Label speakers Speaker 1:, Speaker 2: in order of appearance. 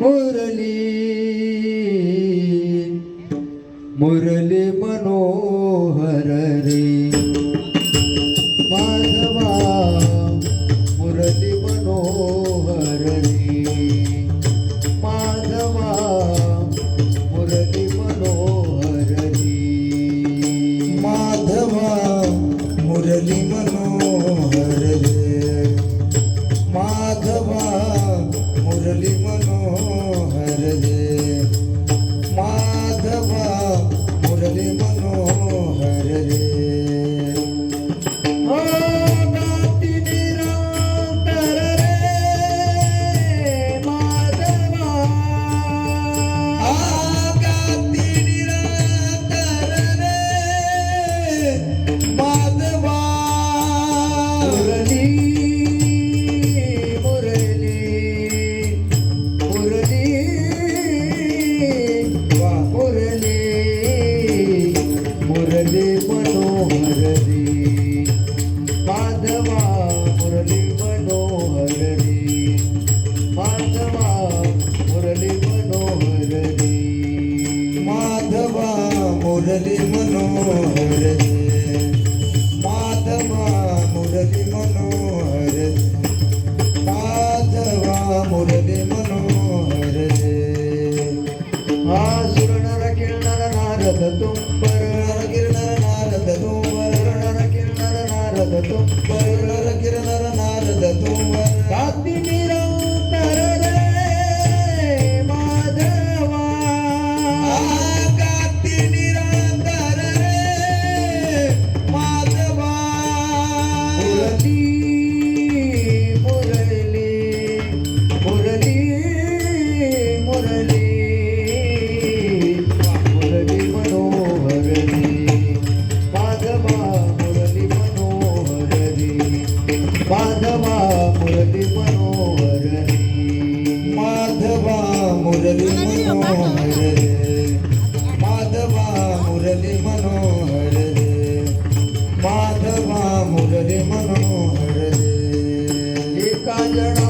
Speaker 1: मुरली मुरली मनोहर रे माधवा मुरली मनोहर रे माधवा मुरली मनोहर रे
Speaker 2: माधवा मुरली मनोहर रे माधवा मुरली मनोहर रे माधवा मुरली मनोहर रे
Speaker 1: ओ गाती निरंतर रे माधवा
Speaker 2: गाती निरंतर रे माधवा
Speaker 1: मुरली मुरली मुरली मुरली मुरली मनोहर रे माधवा मुरली मनोहर रे माधवा मुरली मनोहर रे
Speaker 2: माधवा मुरली मनोहर रे माधवा मुरली मनोहर रे माधवा मुरली मनोहर रे
Speaker 1: सुरनर किरणर नारद तुम्बर
Speaker 2: किरणर नारद तोवर
Speaker 1: सुरनर किरणर नारद तुम्बर
Speaker 2: किरणर किरणर नारद तोवर
Speaker 1: गाती निरंतर रे माधवा
Speaker 2: गाती निरंतर रे माधवा
Speaker 1: मुरली मुरली मुरली मुरली मुरली मनोहर रे माधवा मुरली मनोहर रे माधवा मुरली मनोहर रे
Speaker 2: माधवा मुरली मनोहर रे माधवा मुरली मनोहर रे माधवा मुरली मनोहर रे
Speaker 1: एका जना